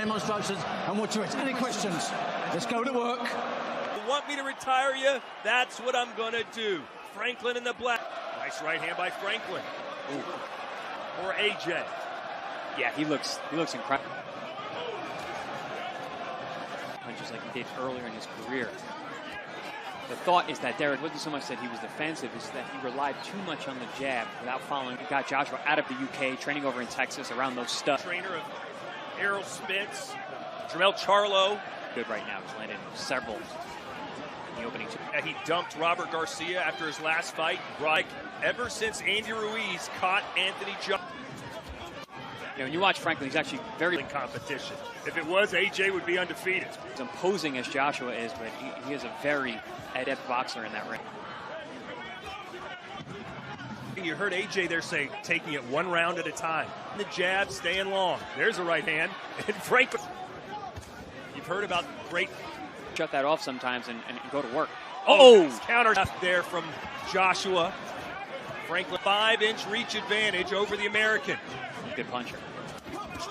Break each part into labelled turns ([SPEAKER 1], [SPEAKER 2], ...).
[SPEAKER 1] demonstrations and watch it. Any questions? Let's go to work.
[SPEAKER 2] You want me to retire you? That's what I'm going to do. Franklin in the black. Nice right hand by Franklin. Ooh. Or AJ.
[SPEAKER 3] Yeah, he looks incredible. Punches like he did earlier in his career. The thought is that Derek wasn't so much that he was defensive, is that he relied too much on the jab without following. He got Joshua out of the UK, training over in Texas around those stuff.
[SPEAKER 2] Trainer of Errol Spence, Jermaine Charlo.
[SPEAKER 3] Good right now. He's landed several in the opening two.
[SPEAKER 2] He dumped Robert Garcia after his last fight. Right. Ever since Andy Ruiz caught Anthony Joshua.
[SPEAKER 3] You know, when you watch Franklin, he's actually very
[SPEAKER 2] in competition. If it was, AJ would be undefeated.
[SPEAKER 3] As imposing as Joshua is, but he is a very adept boxer in that ring.
[SPEAKER 2] You heard AJ there say, taking it one round at a time. The jab, staying long. There's a right hand. And Franklin, you've heard about great.
[SPEAKER 3] Shut that off sometimes and go to work.
[SPEAKER 2] Oh! Counter there from Joshua. Franklin, 5-inch reach advantage over the American.
[SPEAKER 3] Good puncher.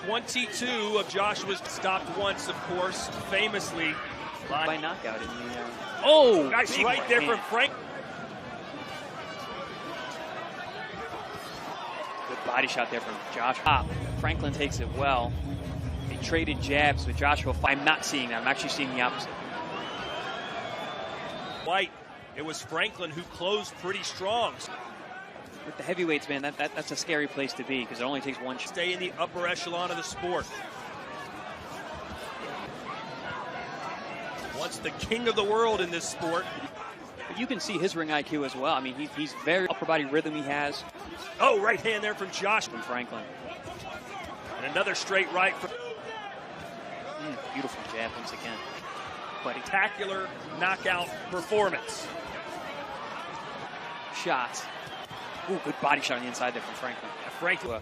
[SPEAKER 2] 22 of Joshua's stopped once, of course, famously
[SPEAKER 3] by knockout in the.
[SPEAKER 2] Oh, nice right there from Frank.
[SPEAKER 3] Good body shot there from Joshua. Franklin takes it well. They traded jabs with Joshua. I'm not seeing that. I'm actually seeing the opposite.
[SPEAKER 2] White. It was Franklin who closed pretty strong.
[SPEAKER 3] With the heavyweights, man, that's a scary place to be because it only takes one.
[SPEAKER 2] Stay in the upper echelon of the sport. Once the king of the world in this sport.
[SPEAKER 3] But you can see his ring IQ as well. I mean, he's very upper body rhythm he has.
[SPEAKER 2] Oh, right hand there from Josh.
[SPEAKER 3] From Franklin.
[SPEAKER 2] And another straight right.
[SPEAKER 3] Beautiful jab once again.
[SPEAKER 2] Spectacular knockout performance.
[SPEAKER 3] Shots. Ooh, good body shot on the inside there from Franklin.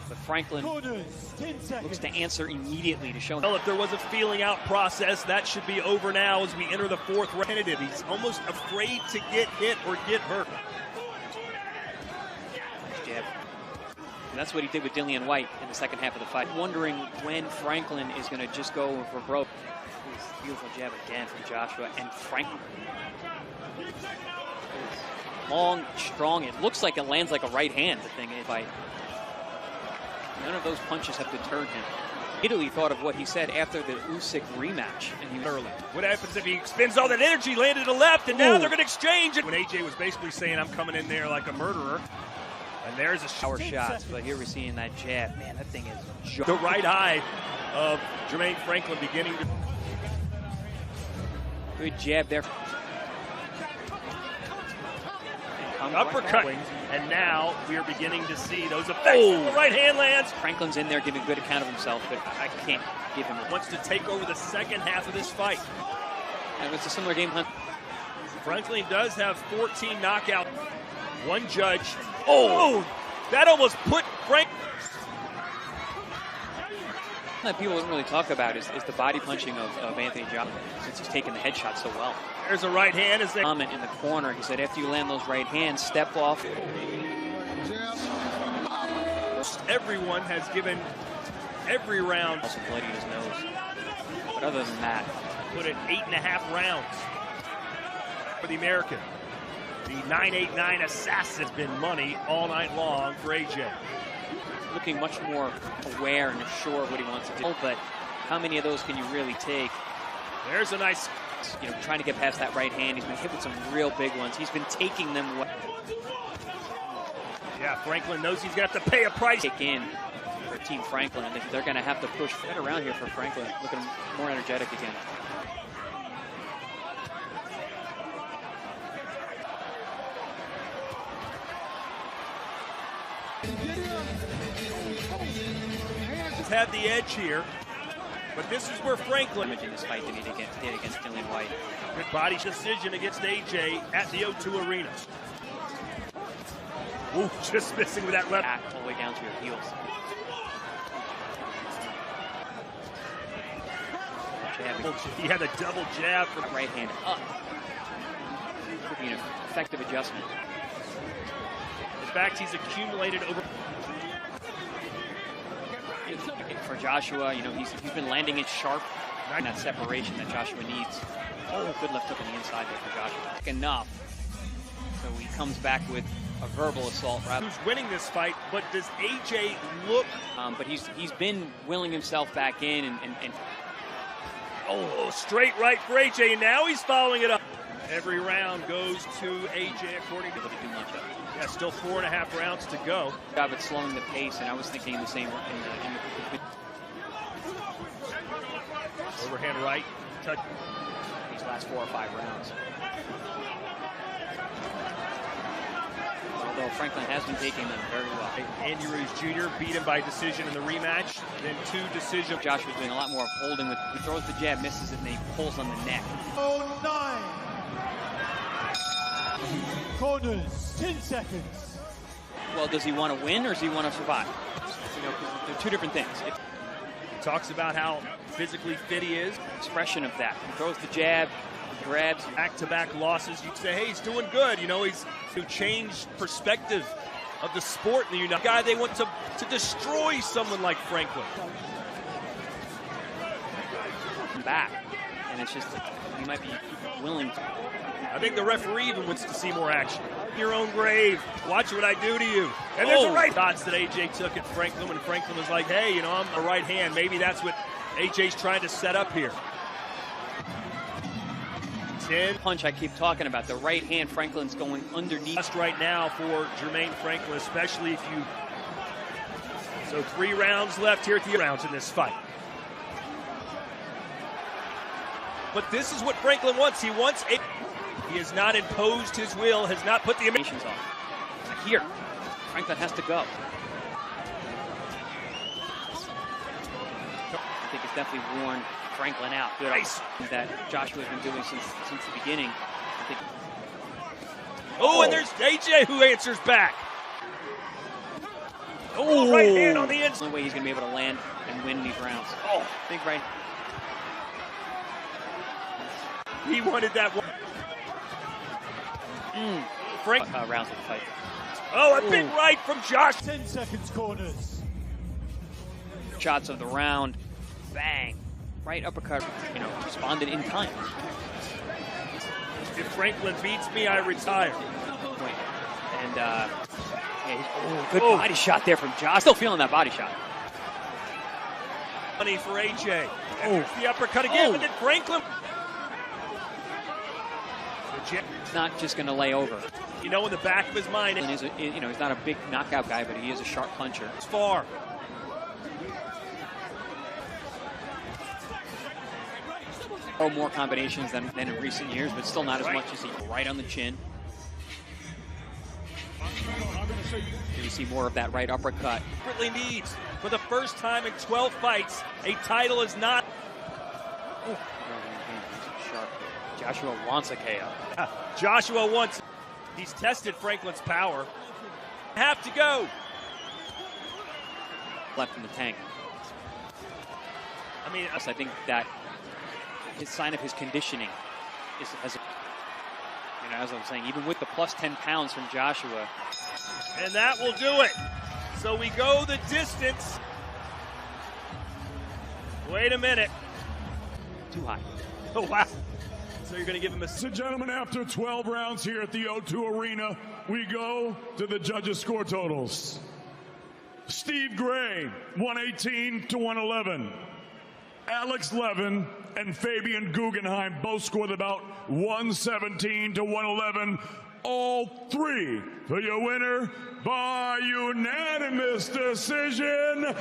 [SPEAKER 3] But Franklin looks to answer immediately to show him.
[SPEAKER 2] Well, if there was a feeling out process, that should be over now as we enter the fourth round. He's almost afraid to get hit or get hurt.
[SPEAKER 3] Nice jab. And that's what he did with Dillian White in the second half of the fight. Wondering when Franklin is going to just go for broke. Beautiful jab again from Joshua and Franklin. Long, strong. It looks like it lands like a right hand. The thing is, none of those punches have deterred him. Italy thought of what he said after the Usyk rematch, and he was early.
[SPEAKER 2] What happens if he spends all that energy, landed to left, and now they're going to exchange it? When AJ was basically saying, "I'm coming in there like a murderer," and there's a
[SPEAKER 3] shower shots. But here we're seeing that jab. Man, that thing is
[SPEAKER 2] the right eye of Jermaine Franklin beginning to.
[SPEAKER 3] Good jab there.
[SPEAKER 2] Uppercut, and now we are beginning to see those effects. Oh, the right hand lands.
[SPEAKER 3] Franklin's in there giving good account of himself, but I can't give him.
[SPEAKER 2] Wants to take over the second half of this fight.
[SPEAKER 3] And it's a similar game plan.
[SPEAKER 2] Franklin does have 14 knockouts. One judge. Oh, that almost put Frank.
[SPEAKER 3] That people don't really talk about is the body punching of Anthony Joshua, since he's taken the headshot so well.
[SPEAKER 2] There's a right hand. As they
[SPEAKER 3] comment in the corner, he said, after you land those right hands, step off.
[SPEAKER 2] Everyone has given every round.
[SPEAKER 3] Also bloody his nose. But other than that,
[SPEAKER 2] put it 8.5 rounds for the American. The 989 assassin has been money all night long for AJ.
[SPEAKER 3] Looking much more aware and sure of what he wants to do. But how many of those can you really take?
[SPEAKER 2] There's a nice,
[SPEAKER 3] trying to get past that right hand. He's been hit with some real big ones. He's been taking them.
[SPEAKER 2] Yeah, Franklin knows he's got to pay a price.
[SPEAKER 3] Kick in for Team Franklin, and they're going to have to push that around here for Franklin. Looking more energetic again.
[SPEAKER 2] Have the edge here, but this is where Franklin
[SPEAKER 3] in this fight that he did against Dillian White.
[SPEAKER 2] Good body decision against AJ at the O2 Arena. Ooh, just missing with that left.
[SPEAKER 3] Back all the way down to your heels.
[SPEAKER 2] He had a double jab from
[SPEAKER 3] right hand up. Could be an effective adjustment.
[SPEAKER 2] In fact, he's accumulated over.
[SPEAKER 3] for Joshua. You know, he's been landing it sharp. And that separation that Joshua needs. Oh, good left hook on the inside there for Joshua. Enough. So he comes back with a verbal assault.
[SPEAKER 2] Who's winning this fight, but does AJ look...
[SPEAKER 3] but he's been willing himself back in and
[SPEAKER 2] Oh, straight right for AJ, and now he's following it up. Every round goes to AJ according to...
[SPEAKER 3] Able to do much of it.
[SPEAKER 2] Yeah, still 4.5 rounds to go.
[SPEAKER 3] Job at slowing the pace, and I was thinking the same in the
[SPEAKER 2] overhand right, touch.
[SPEAKER 3] These last 4 or 5 rounds. Although Franklin has been taking them very well.
[SPEAKER 2] Andy Ruiz Jr. beat him by decision in the rematch, then 2 decisions.
[SPEAKER 3] Joshua's doing a lot more of holding. He throws the jab, misses it, and then he pulls on the neck.
[SPEAKER 1] 9. Corners, 10 seconds.
[SPEAKER 3] Well, does he want to win or does he want to survive? You know, because they're 2 different things.
[SPEAKER 2] He talks about how physically fit he is.
[SPEAKER 3] Expression of that. He throws the jab, he grabs.
[SPEAKER 2] Back-to-back losses, you'd say, hey, he's doing good. You know, he's to change perspective of the sport in the United. Guy they want to destroy someone like Franklin.
[SPEAKER 3] Back, and it's just he might be willing to.
[SPEAKER 2] I think the referee even wants to see more action. Your own grave. Watch what I do to you. And there's a right shots that AJ took at Franklin when Franklin was like, hey, you know, I'm a right hand. Maybe that's what AJ's trying to set up here. 10.
[SPEAKER 3] Punch I keep talking about. The right hand, Franklin's going underneath.
[SPEAKER 2] Just right now for Jermaine Franklin, especially if you... So 3 rounds left here at the rounds in this fight. But this is what Franklin wants. He wants a... He has not imposed his will, has not put the emotions on.
[SPEAKER 3] Here, Franklin has to go. I think it's definitely worn Franklin out. Good
[SPEAKER 2] nice.
[SPEAKER 3] That Joshua's been doing since the beginning. I think.
[SPEAKER 2] Oh, and there's AJ who answers back. Oh, right hand on the inside.
[SPEAKER 3] The only way he's going to be able to land and win these rounds. Oh, big right.
[SPEAKER 2] He wanted that one. Frank
[SPEAKER 3] rounds of the fight.
[SPEAKER 2] Oh, a big right from Josh.
[SPEAKER 1] 10 seconds corners.
[SPEAKER 3] Shots of the round. Bang. Right uppercut. You know, responded in time.
[SPEAKER 2] If Franklin beats me, I retire.
[SPEAKER 3] And yeah, good body shot there from Josh. Still feeling that body shot.
[SPEAKER 2] Money for AJ. And the uppercut again, but then Franklin.
[SPEAKER 3] He's not just going to lay over.
[SPEAKER 2] You know, in the back of his mind,
[SPEAKER 3] you know, he's not a big knockout guy, but he is a sharp puncher.
[SPEAKER 2] It's far.
[SPEAKER 3] Oh, more combinations than in recent years, but still not as much as he. Right on the chin. You see more of that right uppercut.
[SPEAKER 2] Desperately needs, for the first time in 12 fights, a title is not.
[SPEAKER 3] Sharp. Joshua wants a KO.
[SPEAKER 2] Joshua wants. He's tested Franklin's power. Have to go.
[SPEAKER 3] Left in the tank.
[SPEAKER 2] I mean,
[SPEAKER 3] I think that his sign of his conditioning is as I was saying, even with the plus 10 pounds from Joshua.
[SPEAKER 2] And that will do it. So we go the distance. Wait a minute.
[SPEAKER 3] Too high.
[SPEAKER 2] Oh, wow. So you're going to give him a...
[SPEAKER 4] Ladies and gentlemen, after 12 rounds here at the O2 Arena, we go to the judges' score totals. Steve Gray, 118 to 111. Alex Levin and Fabian Guggenheim both scored about 117 to 111. All 3 for your winner by unanimous decision.